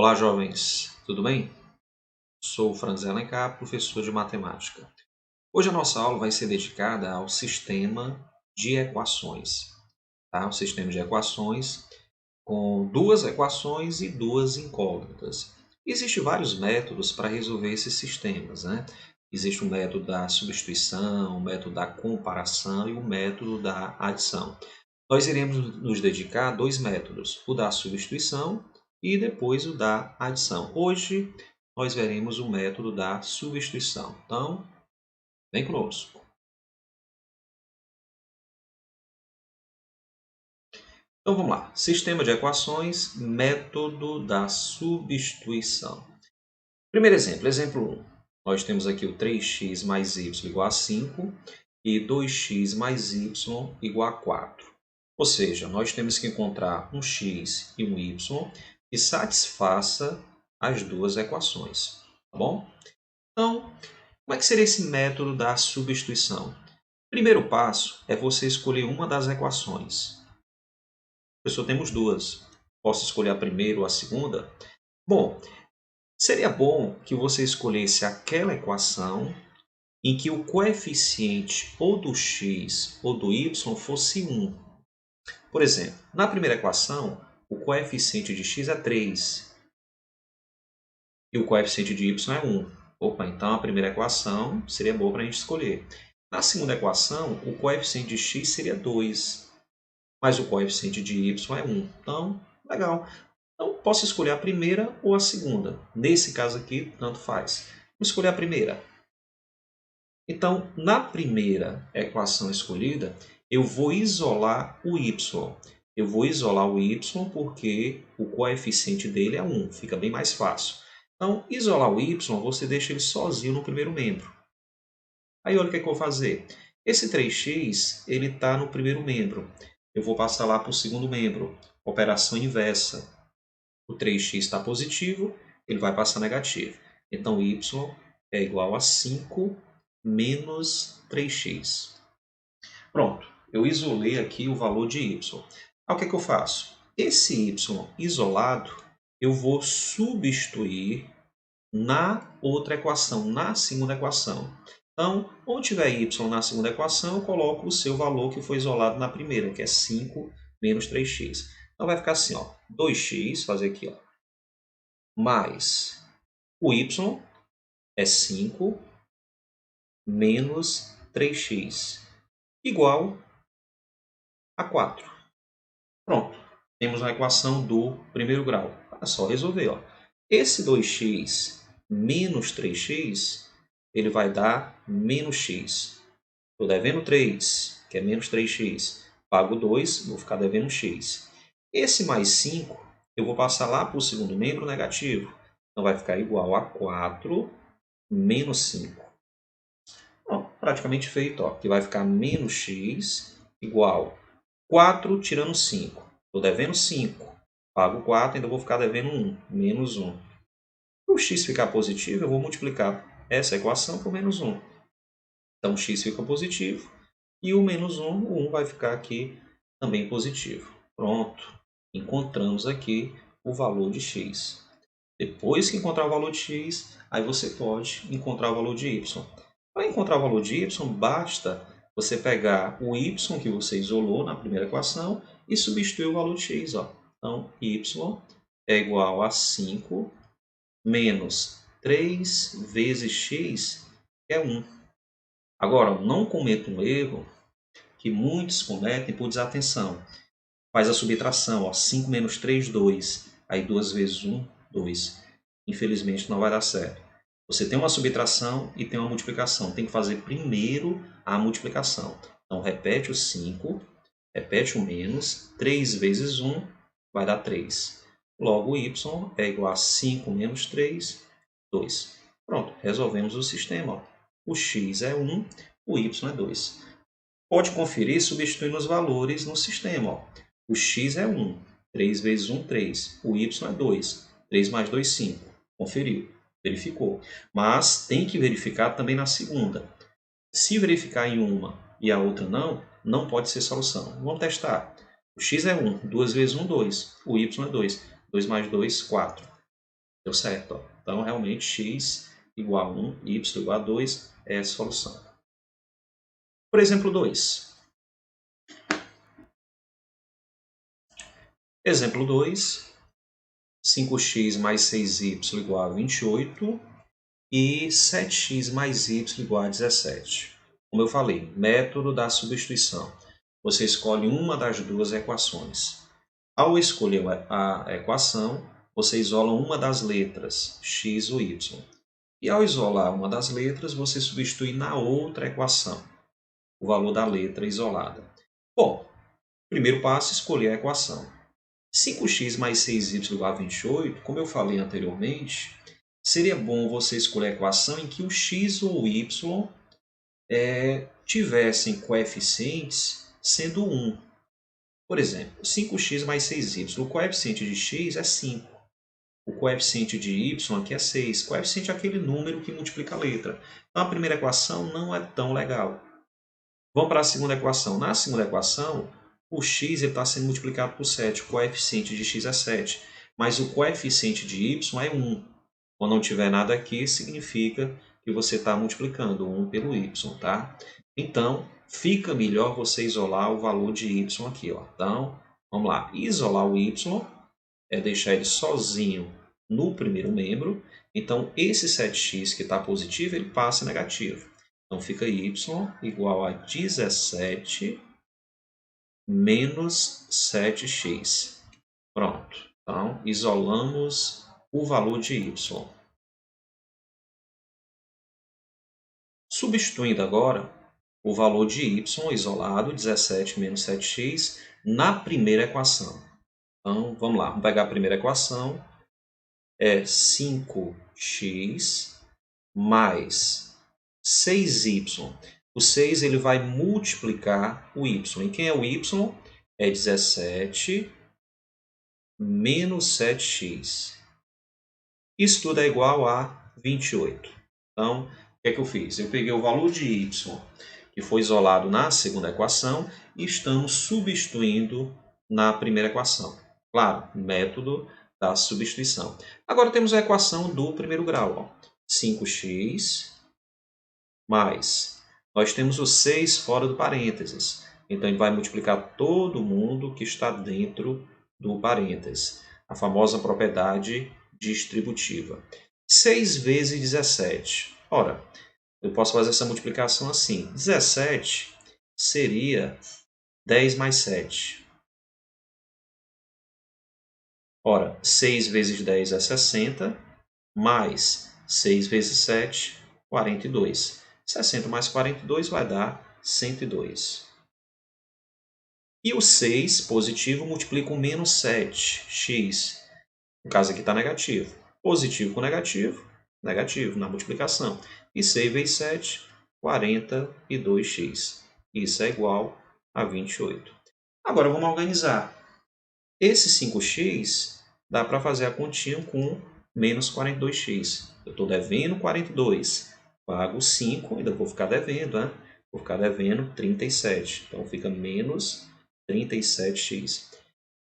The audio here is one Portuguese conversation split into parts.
Olá, jovens, tudo bem? Sou o Franz Alencar, professor de matemática. Hoje a nossa aula vai ser dedicada ao sistema de equações. Tá? O sistema de equações com duas equações e duas incógnitas. Existem vários métodos para resolver esses sistemas, né? Existe o método da substituição, o método da comparação e o método da adição. Nós iremos nos dedicar a dois métodos, o da substituição e depois o da adição. Hoje nós veremos o método da substituição. Então, vem conosco. Então vamos lá. Sistema de equações, método da substituição. Primeiro exemplo, exemplo 1. Nós temos aqui o 3x mais y igual a 5 e 2x mais y igual a 4. Ou seja, nós temos que encontrar um x e um y que satisfaça as duas equações. Tá bom? Então, como é que seria esse método da substituição? Primeiro passo é você escolher uma das equações. Professor, temos duas. Posso escolher a primeira ou a segunda? Bom, seria bom que você escolhesse aquela equação em que o coeficiente ou do x ou do y fosse 1. Por exemplo, na primeira equação, o coeficiente de x é 3 e o coeficiente de y é 1. Opa, então a primeira equação seria boa para a gente escolher. Na segunda equação, o coeficiente de x seria 2, mas o coeficiente de y é 1. Então, legal. Então, posso escolher a primeira ou a segunda. Nesse caso aqui, tanto faz. Vou escolher a primeira. Então, na primeira equação escolhida, eu vou isolar o y. Eu vou isolar o y porque o coeficiente dele é 1. Fica bem mais fácil. Então, isolar o y, você deixa ele sozinho no primeiro membro. Aí, olha o que eu vou fazer. Esse 3x ele está no primeiro membro. Eu vou passar lá para o segundo membro. Operação inversa. O 3x está positivo, ele vai passar negativo. Então, y é igual a 5 menos 3x. Pronto, eu isolei aqui o valor de y. Aí, o que eu faço? Esse y isolado, eu vou substituir na outra equação, na segunda equação. Então, onde tiver y na segunda equação, eu coloco o seu valor que foi isolado na primeira, que é 5 menos 3x. Então, vai ficar assim, ó, 2x, fazer aqui, ó, mais o y é 5 menos 3x, igual a 4. Pronto, temos a equação do primeiro grau. É só resolver. Ó. Esse 2x menos 3x, ele vai dar menos x. Estou devendo 3, que é menos 3x. Pago 2, vou ficar devendo x. Esse mais 5, eu vou passar lá para o segundo membro negativo. Então, vai ficar igual a 4 menos 5. Bom, praticamente feito. Ó, que vai ficar menos x igual 4 tirando 5. Estou devendo 5. Pago 4, ainda vou ficar devendo 1. Menos 1. Para o x ficar positivo, eu vou multiplicar essa equação por menos 1. Então, x fica positivo. E o menos 1, o 1 vai ficar aqui também positivo. Pronto. Encontramos aqui o valor de x. Depois que encontrar o valor de x, aí você pode encontrar o valor de y. Para encontrar o valor de y, basta você pegar o y que você isolou na primeira equação e substituir o valor de x. Ó. Então, y é igual a 5 menos 3 vezes x, que é 1. Agora, não cometa um erro que muitos cometem por desatenção. Faz a subtração, ó, 5 menos 3, 2. Aí 2 vezes 1, 2. Infelizmente não vai dar certo. Você tem uma subtração e tem uma multiplicação. Tem que fazer primeiro a multiplicação. Então, repete o 5, repete o menos, 3 vezes 1 vai dar 3. Logo, y é igual a 5 menos 3, 2. Pronto, resolvemos o sistema. Ó. O x é 1, o y é 2. Pode conferir substituindo os valores no sistema. Ó. O x é 1, 3 vezes 1, 3. O y é 2, 3 mais 2, 5. Conferiu, verificou. Mas tem que verificar também na segunda. Se verificar em uma e a outra não pode ser solução. Vamos testar. O x é 1, 2 vezes 1, 2. O y é 2, 2 mais 2, 4. Deu certo, ó. Então, realmente, x igual a 1, y igual a 2 é a solução. Por exemplo 2. Exemplo 2. 5x mais 6y igual a 28 e 7x mais y igual a 17. Como eu falei, método da substituição. Você escolhe uma das duas equações. Ao escolher a equação, você isola uma das letras, x ou y. E ao isolar uma das letras, você substitui na outra equação o valor da letra isolada. Bom, primeiro passo, escolher a equação. 5x mais 6y igual a 28, como eu falei anteriormente, seria bom você escolher a equação em que o x ou o y tivessem coeficientes sendo 1. Por exemplo, 5x mais 6y. O coeficiente de x é 5. O coeficiente de y aqui é 6. O coeficiente é aquele número que multiplica a letra. Então, a primeira equação não é tão legal. Vamos para a segunda equação. Na segunda equação, o x está sendo multiplicado por 7. O coeficiente de x é 7. Mas o coeficiente de y é 1. Quando não tiver nada aqui, significa que você está multiplicando 1 pelo y, tá? Então, fica melhor você isolar o valor de y aqui, ó. Então, vamos lá. Isolar o y é deixar ele sozinho no primeiro membro. Então, esse 7x que está positivo, ele passa negativo. Então, fica y igual a 17 menos 7x. Pronto. Então, isolamos o valor de y. Substituindo agora o valor de y isolado, 17 menos 7x, na primeira equação. Então, vamos lá. Vamos pegar a primeira equação. É 5x mais 6y. O 6 ele vai multiplicar o y. E quem é o y? É 17 menos 7x. Isso tudo é igual a 28. Então, o que é que eu fiz? Eu peguei o valor de y, que foi isolado na segunda equação, e estamos substituindo na primeira equação. Claro, método da substituição. Agora temos a equação do primeiro grau. Ó. 5x mais... Nós temos o 6 fora do parênteses. Então, ele vai multiplicar todo mundo que está dentro do parênteses. A famosa propriedade distributiva. 6 vezes 17. Ora, eu posso fazer essa multiplicação assim. 17 seria 10 mais 7. Ora, 6 vezes 10 é 60, mais 6 vezes 7, 42. 60 mais 42 vai dar 102. E o 6 positivo multiplica com menos 7, x. No caso aqui está negativo. Positivo com negativo, negativo na multiplicação. E 6 vezes 7, 42x. Isso é igual a 28. Agora vamos organizar. Esse 5x dá para fazer a continha com menos 42x. Eu estou devendo 42. Pago 5, ainda vou ficar devendo, né? Vou ficar devendo 37. Então fica menos 37x.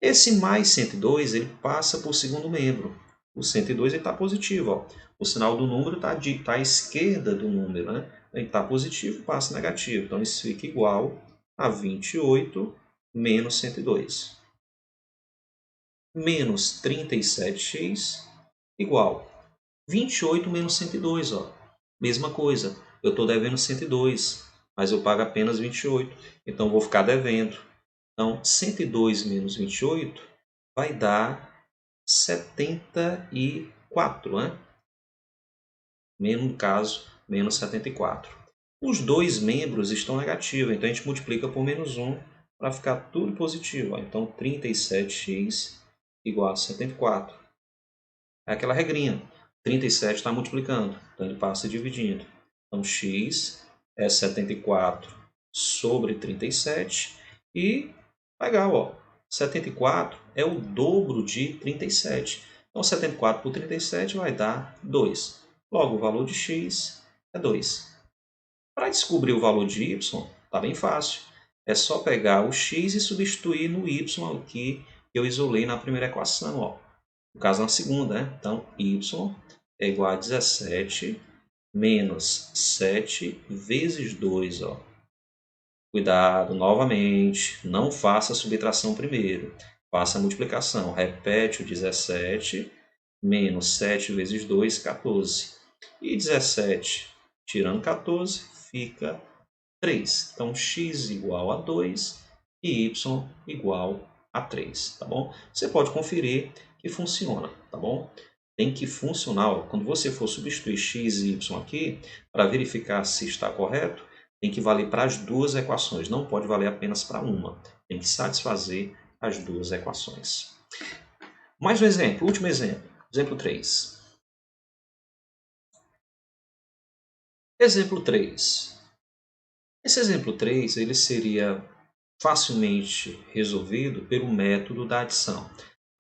Esse mais 102 ele passa por segundo membro. O 102 está positivo. Ó. O sinal do número está à esquerda do número. Né? Ele está positivo, passa negativo. Então, isso fica igual a 28 menos 102. Menos 37x igual 28 menos 102. Ó. Mesma coisa. Eu estou devendo 102, mas eu pago apenas 28. Então, vou ficar devendo. Então, 102 menos 28 vai dar 74, né? No caso, menos 74. Os dois membros estão negativos, então a gente multiplica por menos 1 para ficar tudo positivo. Então, 37x igual a 74. É aquela regrinha. 37 está multiplicando, então ele passa dividindo. Então, x é 74 sobre 37 e legal, ó. 74 é o dobro de 37. Então, 74 por 37 vai dar 2. Logo, o valor de x é 2. Para descobrir o valor de y, está bem fácil. É só pegar o x e substituir no y aqui que eu isolei na primeira equação. Ó. no caso na segunda, né? Então, y é igual a 17 menos 7 vezes 2, ó. Cuidado, novamente, não faça a subtração primeiro, faça a multiplicação. Repete o 17 menos 7 vezes 2, 14. E 17 tirando 14 fica 3. Então, x igual a 2 e y igual a 3, tá bom? Você pode conferir que funciona, tá bom? Tem que funcionar, ó. Quando você for substituir x e y aqui, para verificar se está correto, tem que valer para as duas equações, não pode valer apenas para uma. Tem que satisfazer as duas equações. Mais um exemplo, último exemplo, exemplo 3. Exemplo 3. Esse exemplo 3 ele seria facilmente resolvido pelo método da adição.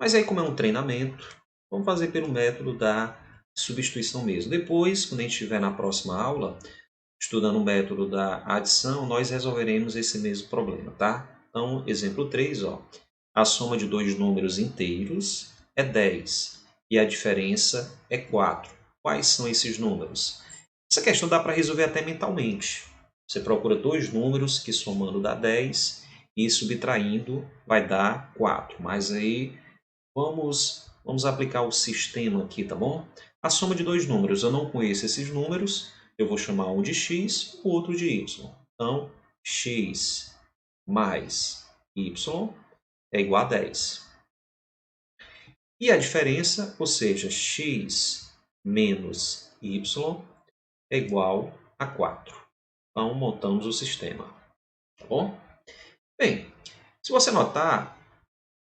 Mas aí, como é um treinamento, vamos fazer pelo método da substituição mesmo. Depois, quando a gente estiver na próxima aula, estudando o método da adição, nós resolveremos esse mesmo problema, tá? Então, exemplo 3, ó, a soma de dois números inteiros é 10 e a diferença é 4. Quais são esses números? Essa questão dá para resolver até mentalmente. Você procura dois números que somando dá 10 e subtraindo vai dar 4. Mas aí vamos aplicar o sistema aqui, tá bom? A soma de dois números, eu não conheço esses números, eu vou chamar um de x, o outro de y. Então, x mais y é igual a 10. E a diferença, ou seja, x menos y é igual a 4. Então, montamos o sistema, tá bom? Bem, se você notar,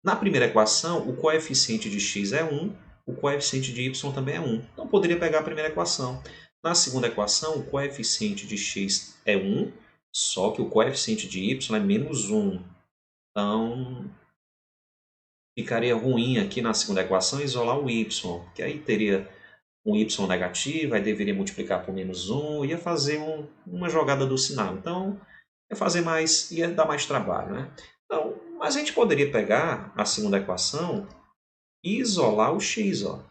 na primeira equação, o coeficiente de x é 1, o coeficiente de y também é 1. Então, poderia pegar a primeira equação. Na segunda equação, o coeficiente de x é 1, só que o coeficiente de y é menos 1. Então, ficaria ruim aqui na segunda equação isolar o y, que aí teria um y negativo, aí deveria multiplicar por menos 1, ia fazer uma jogada do sinal. Então, ia dar mais trabalho, né? Então, mas a gente poderia pegar a segunda equação e isolar o x, ó.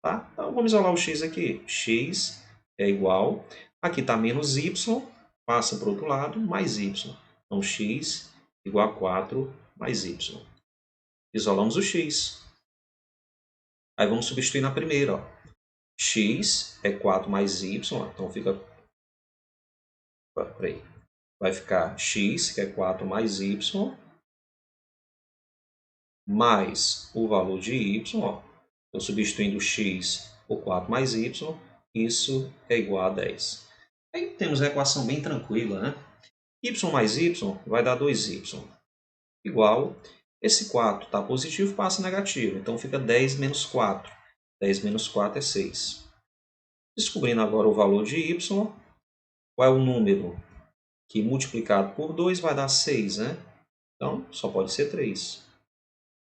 Tá? Então, vamos isolar o x aqui. X é igual, aqui está menos y, passa para o outro lado, mais y. Então, x igual a 4 mais y. Isolamos o x. Aí vamos substituir na primeira, ó. X é 4 mais y, então fica... Peraí. Vai ficar x, que é 4 mais y, mais o valor de y, ó. Estou substituindo x por 4 mais y, isso é igual a 10. Aí temos a equação bem tranquila, né? Y mais y vai dar 2y, igual, esse 4 está positivo, passa negativo, então fica 10 menos 4. 10 menos 4 é 6. Descobrindo agora o valor de y, qual é o número que multiplicado por 2 vai dar 6, né? Então, só pode ser 3.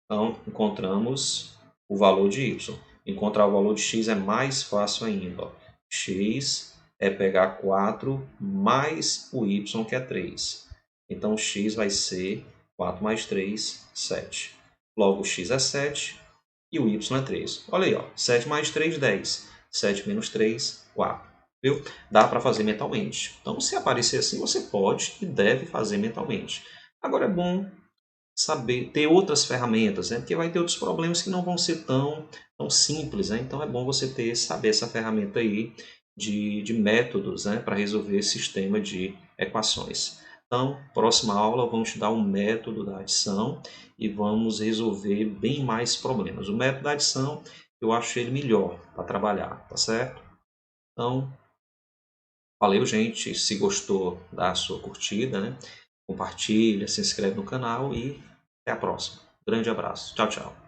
Então, encontramos o valor de y. Encontrar o valor de x é mais fácil ainda, ó. X é pegar 4 mais o y, que é 3. Então, x vai ser 4 mais 3, 7. Logo, x é 7 e o y é 3. Olha aí, ó. 7 mais 3, 10. 7 menos 3, 4. Viu? Dá para fazer mentalmente. Então, se aparecer assim, você pode e deve fazer mentalmente. Agora, é bom saber, ter outras ferramentas, né? Porque vai ter outros problemas que não vão ser tão simples, né? Então, é bom você saber essa ferramenta aí de métodos, né? Para resolver esse sistema de equações. Então, próxima aula vamos estudar o método da adição e vamos resolver bem mais problemas. O método da adição, eu acho ele melhor para trabalhar, tá certo? Então, valeu, gente. Se gostou, dá a sua curtida, né? Compartilha, se inscreve no canal e até a próxima. Grande abraço. Tchau, tchau.